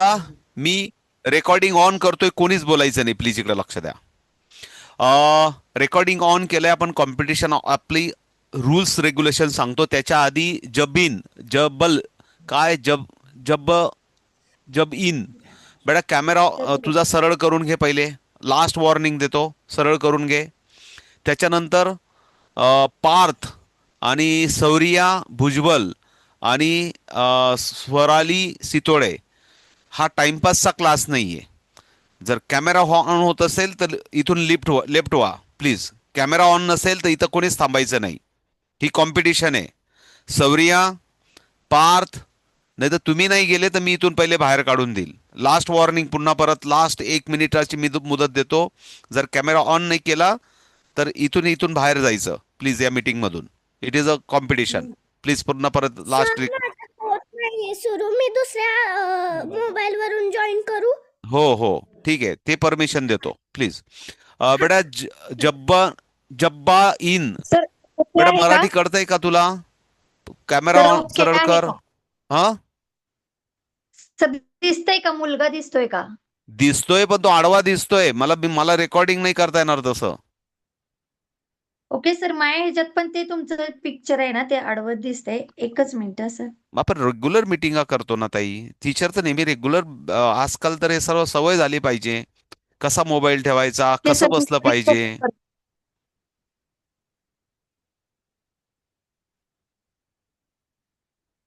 Me recording on करतोय, कोणीच बोलायचं नाही प्लीज, इकडे लक्ष द्या. रेकॉर्डिंग ऑन केलंय आपण. कॉम्पिटिशन आपली रूल्स रेग्युलेशन सांगतो त्याच्या आधी जबिन जबल काय जब जब इन बेटा कॅमेरा तुझा सरळ करून घे पहिले. लास्ट वॉर्निंग देतो, सरळ करून घे. त्याच्यानंतर पार्थ आणि सौरिया भुजबल आणि स्वराली सितोळे हा टाइमपासचा क्लास नाहीये. जर कॅमेरा ऑन होत असेल तर इथून लेफ्ट व्हा प्लीज. कॅमेरा ऑन नसेल तर इथं कोणीच थांबायचं नाही. ही कॉम्पिटिशन आहे. सौरिया, पार्थ, नाही तर तुम्ही नाही गेले तर मी इथून पहिले बाहेर काढून देईल. लास्ट वॉर्निंग, पुन्हा परत लास्ट 1 मिनिटाची मी मुदत देतो. जर कॅमेरा ऑन नाही केला तर इथून इथून बाहेर जायचं प्लीज या मीटिंग मधून. It is a competition. Please पुन्हा परत सर लास्ट. माझं होत नाहीये सुरू. मी दुसऱ्या मोबाईल वरून जॉईन करू? हो हो, ठीक आहे, ते परमिशन देतो प्लीज. बेटा जब्बा जब्बा इन. सर ओके बेटा आहे का? मराठी कळतंय का तुला? कॅमेरा सर ऑन ओके सरळ आहे कर. का? हा, सर दिसतंय का? मुलगा दिसतोय का? दिसतोय पण तो आडवा दिसतोय. मला रेकॉर्डिंग नाही करता येणार तसं. ओके सर, माझ्या ह्याच्यात पण ते तुमचं पिक्चर आहे ना, ते आडवत दिसतंय. एकच मिनिट सर. आपण रेग्युलर मिटिंगा करतो ना ताई. टीचर तर नेहमी रेग्युलर. आजकाल तर हे सर्व सवय झाली पाहिजे. कसा मोबाईल ठेवायचा, ते कसं सर बसलं पाहिजे.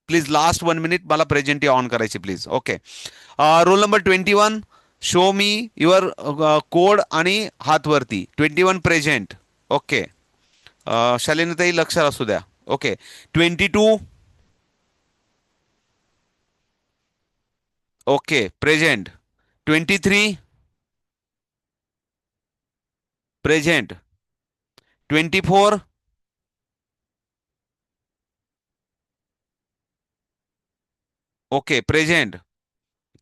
प्लीज लास्ट 1 मिनिट मला प्रेझेंटी ऑन करायची please. Okay. Roll number 21. Show me your code आणि हात वरती. 21 प्रेझेंट. ओके. शालिनीताई लक्ष असू द्या. Okay. 22. Okay present. 23 present. 24 okay present.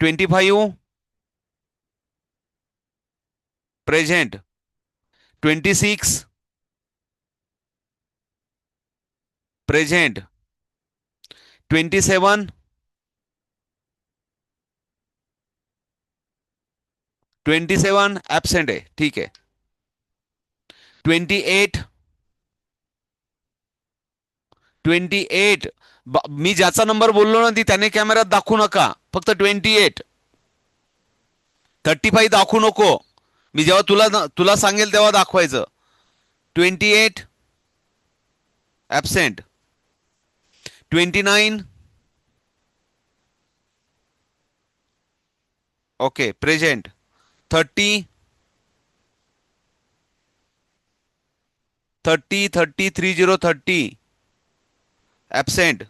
25 present. 26 present. 27 27 absent आहे, ठीक आहे. 28 28 मी ज्याचा नंबर बोललो ना ती त्याने कॅमेऱ्यात दाखवू नका, फक्त 28. 35 दाखवू नको. मी जेव्हा तुला सांगेल तेव्हा दाखवायचं. 28 absent. 29 okay present. 30 30 30 30 30 absent.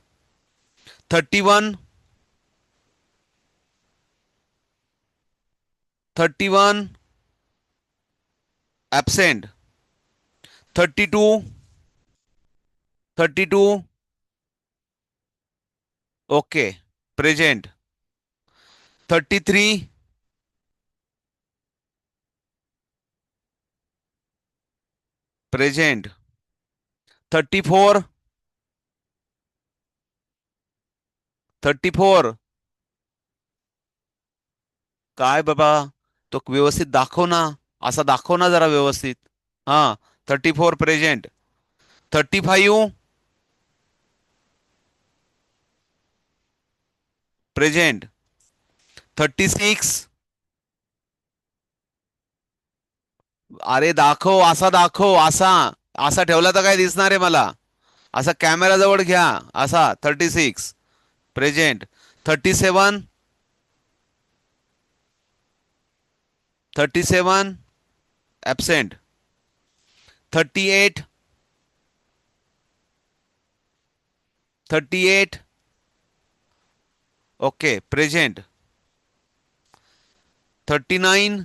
31 31 absent. 32 32 okay present. 33 present. 34 34 काय बाबा, तो व्यवस्थित दाखव ना. असा दाखव ना जरा व्यवस्थित. हा. 34 प्रेझेंट. 35 प्रेझेंट. 36 अरे दाखव, असा दाखव, असा. असा ठेवला तर काय दिसणार आहे मला? असा कॅमेरा जवळ घ्या. असा 36 प्रेझेंट. 37 37 ॲबसेंट. 38 38 okay present. 39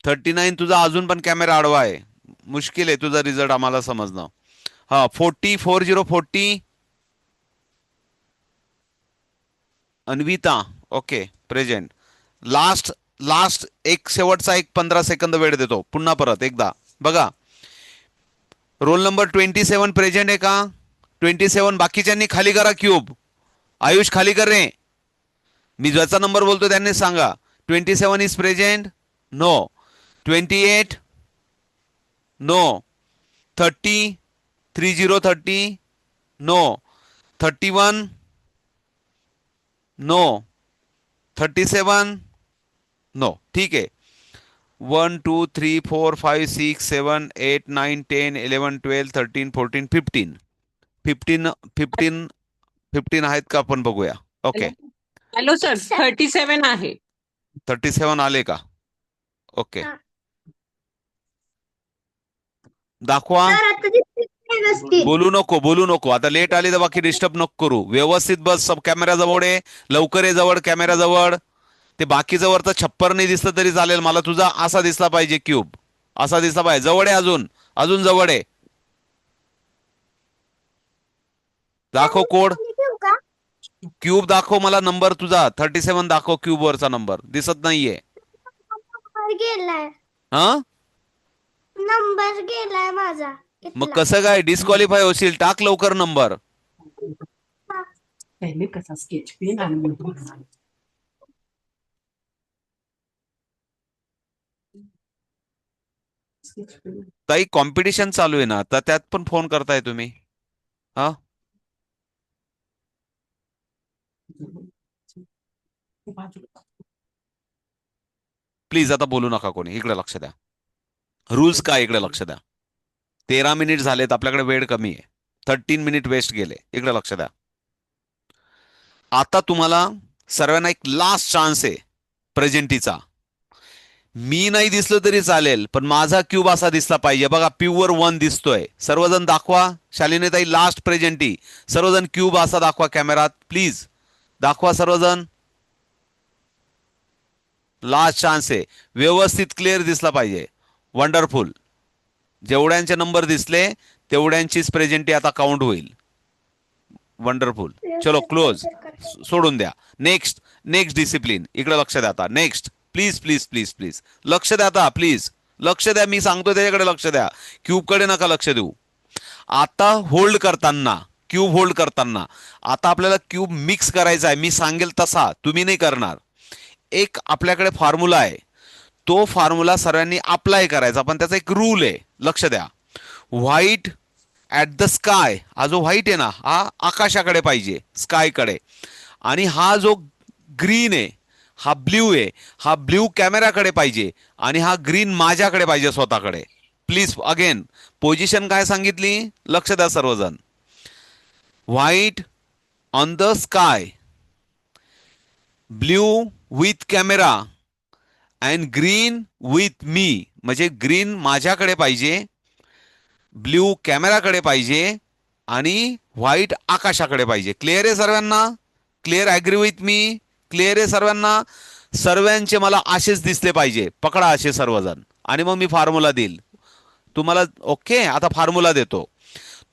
39 तुझा अजून पण कॅमेरा आडवा आहे. मुश्किल आहे तुझा रिझल्ट आम्हाला समजणं. हा. 40 40 Anvita okay present. Last last एक शेवटचा 15 सेकंद वेळ देतो. पुन्हा परत एकदा बघा. रोल नंबर 27 प्रेझेंट आहे का? 27 बाकीच्यांनी खाली करा क्यूब. आयुष खाली कर रे. मी ज्याचा नंबर बोलतो त्यांनी सांगा. 27 is present. No. 28. No. 30. 30. No. 31. No. 37. No. ठीक आहे. 1 2 3 4 5 6 7 8 9 10 11 12 13 14 15. 15 आहेत का आपण बघूया. ओके. हॅलो सर, 37 आहे. 37 आले का? ओके. हा. दाखवा. सर आता दिसते काय व्यवस्थित? बोलू नको आता. लेट आले तर बाकी डिस्टर्ब नको करू. व्यवस्थित बस. सब कॅमेरा जवळ आहे. लवकर आहे जवळ कॅमेरा जवळ. ते बाकीचं वरचं छप्पर नाही दिसलं तरी चालेल. मला तुझा असा दिसला पाहिजे क्यूब. असा दिसला पाहिजे. जवळ आहे अजून. अजून जवळ आहे. दाखव कोड. खाली ठेवू का? क्यूब दाखव मला. नंबर तुझा 37 दाखव. क्यूब वरचा नंबर दिसत नाहीये. नंबर गेलाय. हा. नंबर गेलाय माझा मग इथला. कसं काय डिस्क्वालिफाय होशील. टाक लवकर नंबर. पहिले कसा स्केच पेन आणि स्केच पेन. ताई कॉम्पिटिशन चालू आहे ना तर त्यात पण फोन करताय तुम्ही. हा. प्लीज आता बोलू नका कोणी. इकडे लक्ष द्या. रूल्स काय इकडे लक्ष द्या. 13 मिनिट झालेत. आपल्याकडे वेळ कमी आहे. 13 मिनिट वेस्ट गेले. इकडे लक्ष द्या. आता तुम्हाला सर्वांना एक लास्ट चान्स आहे प्रेझेंटीचा. मी नाही दिसलो तरी चालेल पण माझा क्यूब असा दिसला पाहिजे. बघा प्युअर 1 दिसतोय. सर्वजण दाखवा. शालिनीताई लास्ट प्रेझेंटी. सर्वजण क्यूब असा दाखवा कॅमेरात प्लीज. दाखवा सर्वजण. लास्ट चान्स आहे. व्यवस्थित क्लिअर दिसला पाहिजे. वंडरफुल. जेवढ्यांचे नंबर दिसले तेवढ्यांचीच प्रेझेंटी आता काउंट होईल. वंडरफुल. चलो क्लोज. सोडून द्या. नेक्स्ट. Next discipline. इकडे लक्ष द्या आता. Next. Please please please please लक्ष द्या आता. प्लीज लक्ष द्या. मी सांगतो त्याच्याकडे लक्ष द्या. क्यूबकडे नका लक्ष देऊ. आता होल्ड करताना क्यूब होल्ड करताना आता आपल्याला क्यूब मिक्स करायचा आहे. मी सांगेल तसा तुम्ही नाही करणार. एक आपल्याकडे फॉर्म्युला आहे. तो फॉर्म्युला सर्वांनी अप्लाय करायचा पण त्याचा एक रूल आहे. लक्ष द्या. White at the sky. हा जो व्हाईट आहे ना हा आकाशाकडे पाहिजे. स्कायकडे. आणि हा जो ग्रीन आहे हा ब्ल्यू आहे. हा ब्ल्यू कॅमेराकडे पाहिजे. आणि हा ग्रीन माझ्याकडे पाहिजे स्वतःकडे. प्लीज अगेन पोझिशन काय सांगितली लक्ष द्या सर्वजण. White on the sky. Blue with camera and green with me. म्हणजे ग्रीन माझ्याकडे पाहिजे. ब्ल्यू कॅमेराकडे पाहिजे. आणि व्हाईट आकाशाकडे पाहिजे. क्लिअर आहे सर्वांना. Clear. Agree with me. Clear आहे सर्वांना. सर्वांचे मला असेच दिसले पाहिजे. पकडा असे सर्वजण. आणि मग मी फॉर्म्युला देईल तुम्हाला. ओके. आता फॉर्म्युला देतो.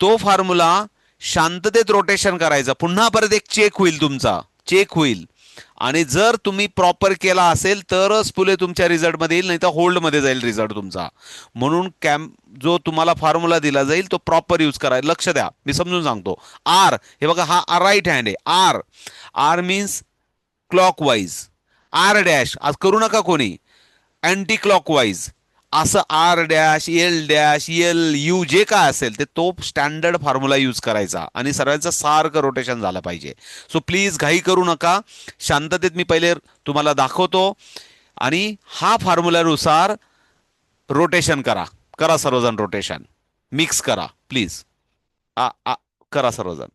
तो फॉर्म्युला शांततेत रोटेशन करायचा. पुन्हा परत एक चेक होईल तुमचा. चेक होईल. आणि जर तुम्ही प्रॉपर केला असेल तरच पुढे तुमच्या रिझल्टमध्ये येईल. नाही तर होल्डमध्ये जाईल रिझल्ट तुमचा. म्हणून जो तुम्हाला फॉर्म्युला दिला जाईल तो प्रॉपर यूज करा. लक्ष द्या. मी समजून सांगतो. आर. हे बघा हा राईट हँड आहे. R. R means clockwise. R dash आज करू नका कोणी. Anti clockwise. असं R dash L dash L U जे काय असेल ते तो स्टँडर्ड फॉर्म्युला यूज करायचा. आणि सर्वांचं सारखं रोटेशन झालं पाहिजे. सो प्लीज घाई करू नका. शांततेत मी पहिले तुम्हाला दाखवतो. आणि हा फॉर्म्युल्यानुसार रोटेशन करा. करा सर्वजण रोटेशन. मिक्स करा प्लीज. करा सर्वजण.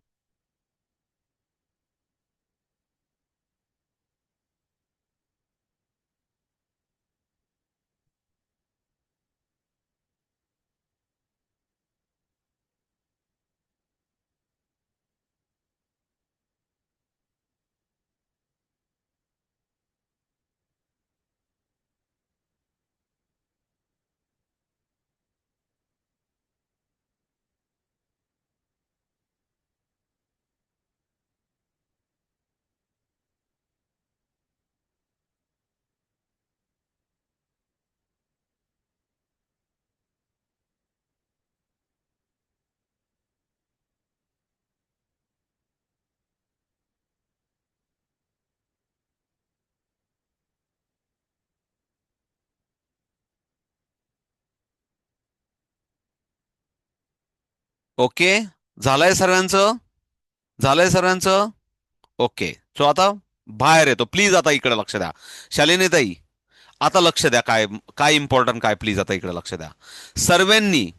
ओके, झालंय सर्वांचं? झालंय सर्वांचं? ओके, सो आता बाहेर येतो. प्लीज आता इकडे लक्ष द्या. शालिनी ताई, आता लक्ष द्या. काय काय इम्पॉर्टंट काय, प्लीज आता इकडे लक्ष द्या सर्वांनी.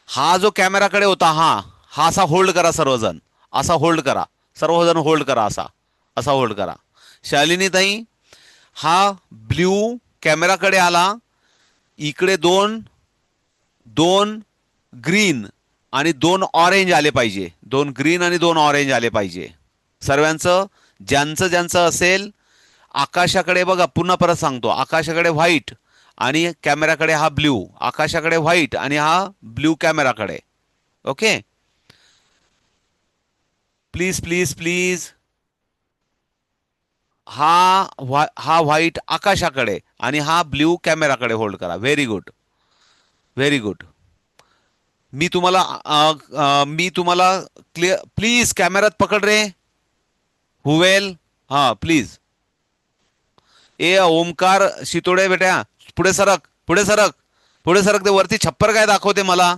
हा जो कॅमेराकडे होता, हा हा असा होल्ड करा सर्वजण. असा होल्ड करा सर्वजण, होल्ड करा असा. असा होल्ड करा. शालिनी ताई, हा ब्ल्यू कॅमेराकडे आला. इकडे दोन दोन ग्रीन आणि दोन ऑरेंज आले पाहिजे. दोन ग्रीन आणि दोन ऑरेंज आले पाहिजे सर्वांचं. ज्यांचं ज्यांचं असेल आकाशाकडे बघा. पुन्हा परत सांगतो, आकाशाकडे व्हाईट आणि कॅमेराकडे हा ब्ल्यू. आकाशाकडे व्हाईट आणि हा ब्ल्यू कॅमेराकडे. Okay, please please please. हा व्हाईट आकाशाकडे आणि हा ब्ल्यू कॅमेराकडे होल्ड करा. Very good, very good. मी तुम्हाला क्लिअर. प्लीज कॅमेरात पकड रे हुवेल. हा प्लीज. ए ओमकार शितोडे बेट्या, पुढे सरक, पुढे सरक, पुढे सरक. ते वरती छप्पर काय दाखवते मला,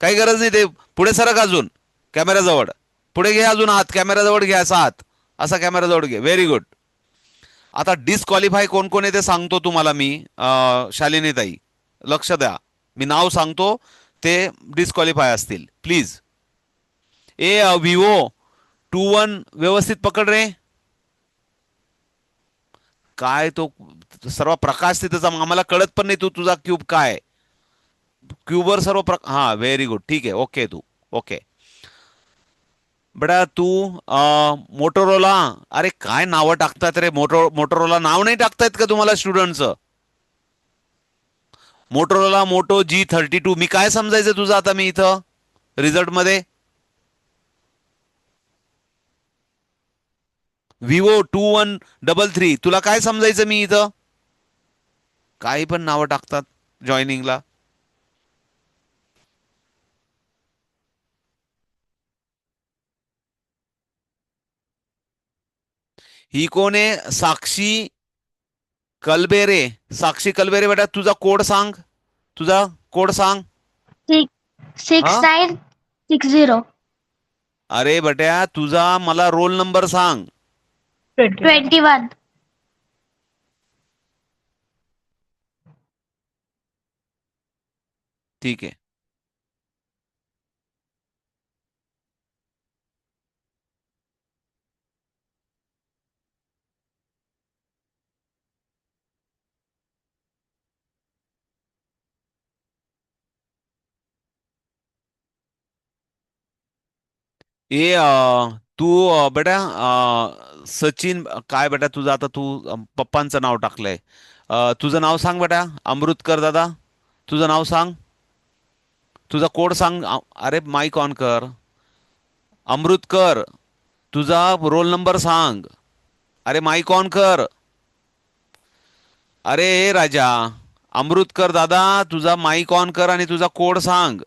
काही गरज नाही. ते पुढे सरक अजून कॅमेराजवळ. पुढे घे अजून हात, कॅमेराजवळ घे असा हात. असा कॅमेराजवळ घे. Very good. आता डिस्क्वालिफाय कोण कोण आहे ते सांगतो तुम्हाला मी. शालिनी ताई लक्ष द्या, मी नाव सांगतो, ते डिस्क्वालिफाय असतील. प्लीज. ए विवो 21 व्यवस्थित पकड रे. काय तो सर्व प्रकाश तिथेच, आम्हाला कळत पण नाही तुझा क्यूब काय. क्यूबवर सर्व हा व्हेरी गुड. ठीक आहे, ओके. तू ओके बेटा. तू मोटोरोला. अरे काय नावं टाकतात रे. मोटोरोला नाव नाही टाकतायत का तुम्हाला स्टुडंटचं? Motorola motor G32. मी काय समजायचं तुझं आता मी इथं रिझल्ट मध्ये? विवो 2133. तुला काय समजायचं मी इथं? काही पण नावं टाकतात जॉईनिंगला. ही कोण आहे? साक्षी कलबेरे. साक्षी कलबेरे बेटा, तुझा कोड सांग. तुझा कोड सांग. 6960. अरे बेट्या, तुझा मला रोल नंबर सांग. 21. ठीक आहे. ए तू बेटा सचिन काय बेटा तुझं आता तू पप्पांचं नाव टाकलंय. तुझं नाव सांग बेटा. अमृतकर दादा, तुझं नाव सांग. तुझा कोड सांग. अरे माईक ऑन कर. अमृतकर, तुझा रोल नंबर सांग. अरे माईक ऑन कर. अरे राजा अमृतकर दादा, तुझा माईक ऑन कर आणि तुझा कोड सांग.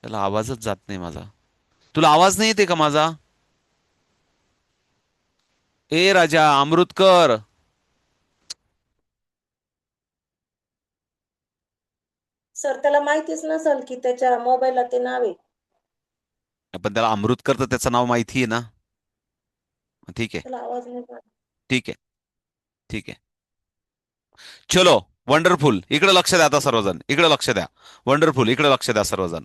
त्याला आवाजच जात नाही माझा. तुला आवाज नाही येते का माझा? ए राजा अमृतकर. सर त्याला माहितीच नसेल की त्याच्या मोबाईलला ते नाव आहे. पण त्याला अमृतकर तर त्याचं नाव माहिती आहे ना. ठीक आहे, त्याला आवाज नाही येत. ठीक आहे, ठीक आहे. चलो वंडरफुल. इकडे लक्ष द्या आता सर्वजण. इकडे लक्ष द्या. वंडरफुल. इकडे लक्ष द्या सर्वजण.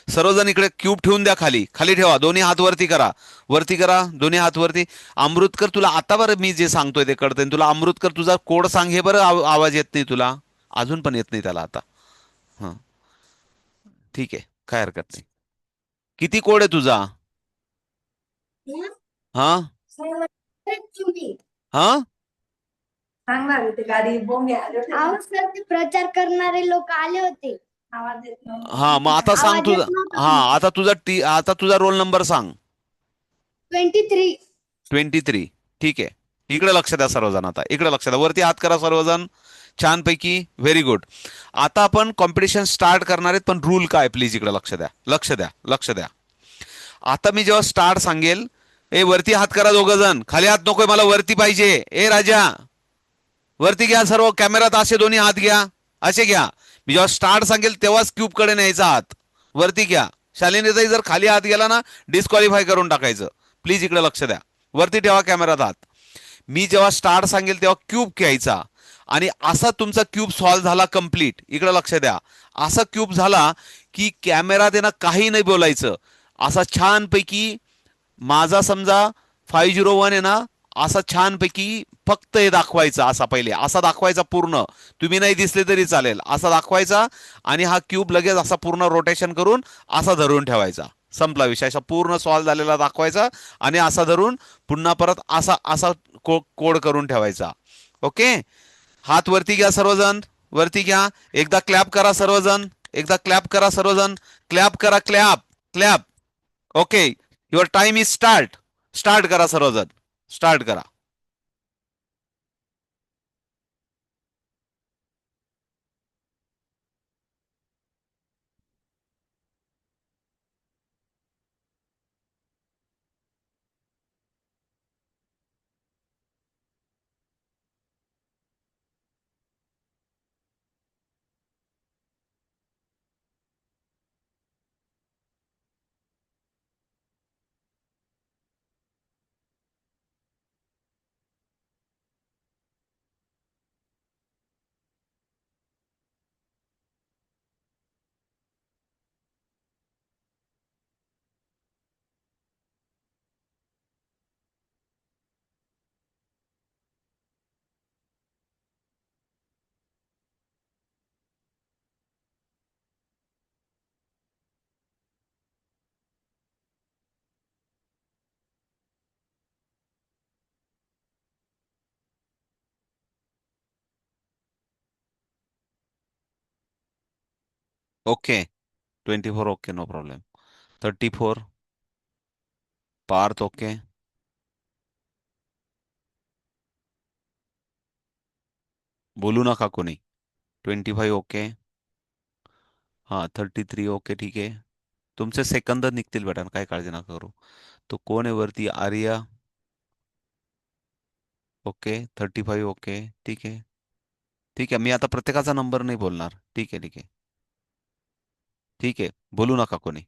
सर्वजण इकडे क्यूब ठेवून द्या खाली. खाली ठेवा. दोन्ही हात वरती करा. वरती करा. दोन्ही हात वरती. अमृतकर, तुला आता बरं मी जे सांगतोय ते कळतंय. तुला अमृतकर तुझा कोड सांग. हे बरं आवाज येत नाही तुला. अजून पण येत नाही त्याला आता. हां ठीक आहे, काय हरकत नाही. किती कोड आहे तुझा? हा हा सांगणार ते गाडी बोंगे आले होते. अहो सर, ते प्रचार करणारे लोक आले होते. आवाज येत नव्हता. हा मग आता सांग आवाज तुझा. येत नव्हता. हा आता तुझा रोल नंबर सांग. 23. 23. ठीक आहे. इकडे लक्ष द्या सर्वजण. आता इकडे लक्ष द्या. वरती हात करा सर्वजण. छानपैकी. Very good. आता आपण कॉम्पिटिशन स्टार्ट करणार आहेत, पण रूल काय प्लीज इकडे लक्ष द्या. लक्ष द्या. लक्ष द्या. आता मी जेव्हा स्टार्ट सांगेल, ए वरती हात करा दोघ जण. खाली हात नकोय मला, वरती पाहिजे. ए राजा वरती घ्या सर्व. कॅमेरात असे दोन्ही हात घ्या. असे घ्या. मी जेव्हा स्टार्ट सांगेल तेव्हाच क्यूब कडे न्यायचा हात. वरती घ्या. शालिनीताई जर खाली हात गेला ना डिस्क्वालिफाय करून टाकायचं. प्लीज इकडे लक्ष द्या. वरती ठेवा कॅमेरात हात. मी जेव्हा स्टार्ट सांगेल तेव्हा क्यूब घ्यायचा आणि असा तुमचा क्यूब सॉल्व्ह झाला कम्प्लीट. इकडे लक्ष द्या. असा क्यूब झाला की कॅमेरा देणं काही नाही बोलायचं. असा छानपैकी माझा समजा 501 आहे ना, असा छानपैकी फक्त हे दाखवायचा. असा पहिले असा दाखवायचा पूर्ण. तुम्ही नाही दिसले तरी चालेल. असा दाखवायचा आणि हा क्यूब लगेच असा पूर्ण रोटेशन करून असा धरून ठेवायचा. संपला विषय. असा पूर्ण सॉल्व्ह झालेला दाखवायचा आणि असा धरून पुन्हा परत असा असा कोड करून ठेवायचा. ओके. हात वरती घ्या सर्वजण. वरती घ्या. एकदा क्लॅप करा सर्वजण. एकदा क्लॅप करा सर्वजण. क्लॅप करा. Clap clap. Okay. Your time is start. Start करा सर्वजण. स्टार्ट करा. Okay. 24 okay. No problem. 34 Parth okay. बोलू नका कोणी. 25 ओके. हां 33 ओके. ठीक आहे. तुमचे सेकंद निघतील बेटा. काय काळजी नका करू. तो कोण आहे वरती? आर्या. ओके. 35 ओके. ठीक आहे. ठीक आहे. मी आता प्रत्येकाचा नंबर नाही बोलणार. ठीक आहे. ठीक आहे. ठीक आहे. बोलू नका कोणी.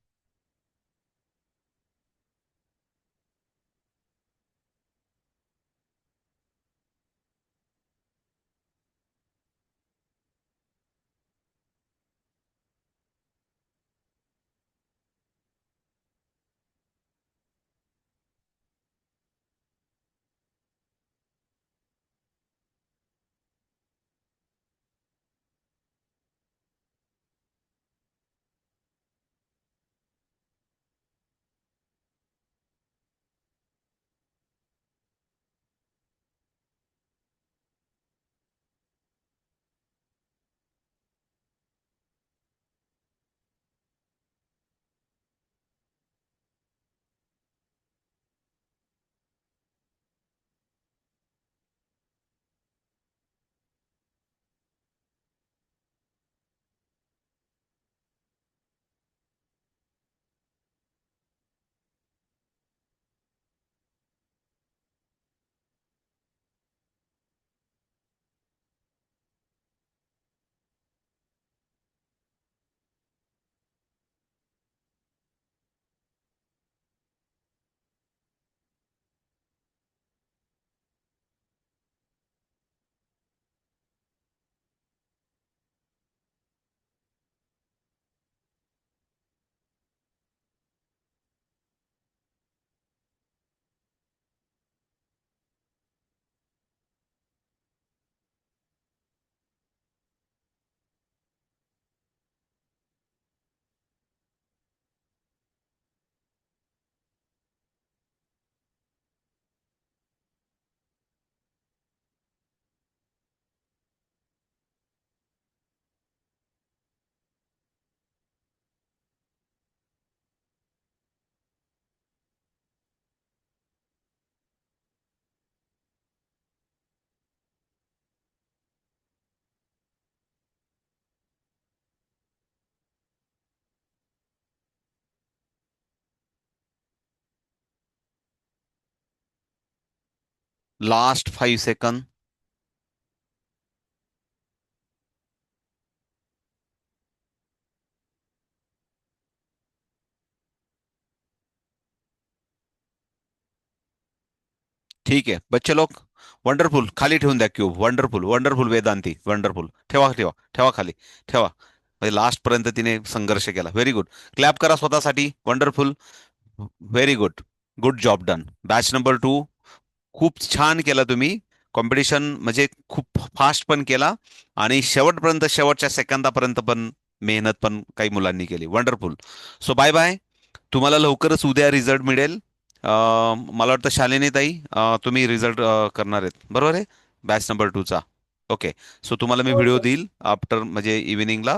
Last 5 second. ठीक आहे बच्चे लोक, वंडरफुल. खाली ठेवून द्या cube. Wonderful, wonderful Vedanti, wonderful. ठेवा ठेवा ठेवा खाली. ठेवा. म्हणजे लास्ट पर्यंत तिने संघर्ष केला. Very good. क्लॅप करा स्वतःसाठी. Wonderful. Very good. Good job done. Batch number 2, खूप छान केलं तुम्ही. कॉम्पिटिशन म्हणजे खूप फास्ट पण केला आणि शेवटपर्यंत, शेवटच्या सेकंदापर्यंत पण मेहनत पण काही मुलांनी केली. वंडरफुल. So bye bye. तुम्हाला लवकरच उद्या रिझल्ट मिळेल. मला वाटतं शालिनी ताई, तुम्ही रिझल्ट करणार आहेत बरोबर आहे बॅच नंबर 2चा. ओके. सो तुम्हाला मी हो व्हिडिओ सर. देईल आफ्टर, म्हणजे इव्हिनिंगला.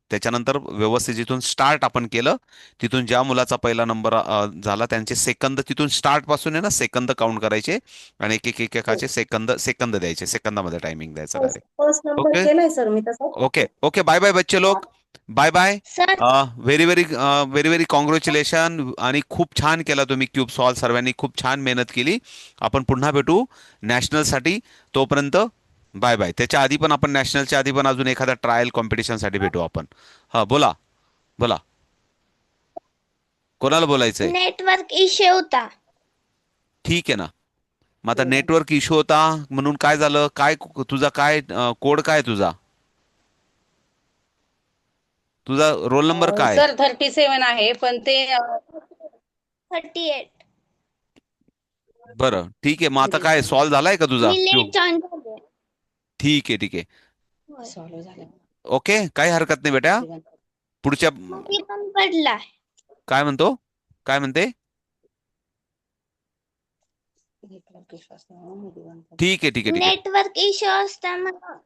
त्याच्यानंतर व्यवस्थित जिथून स्टार्ट आपण केलं, तिथून ज्या मुलाचा पहिला नंबर झाला त्यांचे सेकंद, तिथून स्टार्ट पासून आहे ना सेकंद काउंट करायचे आणि एक एक एक हो. एकाचे सेकंद सेकंद द्यायचे. सेकंदामध्ये टायमिंग द्यायचं first direct. First number okay. केलाय सर मी तसा. ओके. ओके. बाय बाय बच्चे लोक. Bye bye. Sir very very very very congratulation. आणि खूप छान केला तुम्ही क्यूब सॉल्व. सर्वांनी खूप छान मेहनत केली. आपण पुन्हा भेटू नॅशनलसाठी. तोपर्यंत बाय बाय. त्याच्या आधी पण आपण, नॅशनलच्या आधी पण अजून एखाद्या ट्रायल कॉम्पिटिशनसाठी भेटू आपण. हा बोला. बोला. कोणाला बोलायचंय? नेटवर्क इश्यू होता. ठीक आहे ना. मग आता नेटवर्क इश्यू होता म्हणून काय झालं? काय तुझा काय कोड काय तुझा? तुझा रोल नंबर काय? सर 37 आहे पण ते 38. बरं ठीक आहे. मग आता काय सॉल्व झालाय का तुझा मी क्यूब? लेट जॉईन झाले. ठीक आहे. ठीक आहे. होय. सॉल्व्ह झालं. ओके. काही हरकत नाही बेटा. पुढच्या मध्ये पण पडला. काय म्हणतो? काय म्हणते? ठीक आहे. ठीक आहे. ठीक आहे. नेटवर्क इश्यू असल्यामुळे.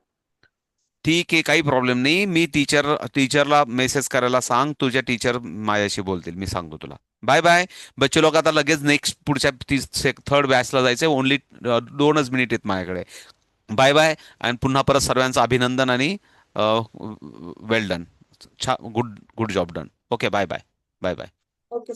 ठीक आहे. काही प्रॉब्लेम नाही. मी टीचरला मेसेज करायला सांग. तुझ्या टीचर माझ्याशी बोलतील. मी सांगतो तुला. Bye bye. बच्चे लोक, आता लगेच नेक्स्ट पुढच्या थर्ड बॅचला जायचंय. ओनली 2च मिनिट आहेत माझ्याकडे. Bye bye. आणि पुन्हा परत सर्वांचं अभिनंदन आणि well done. Good good job done. Okay. Bye bye. Bye bye. Okay.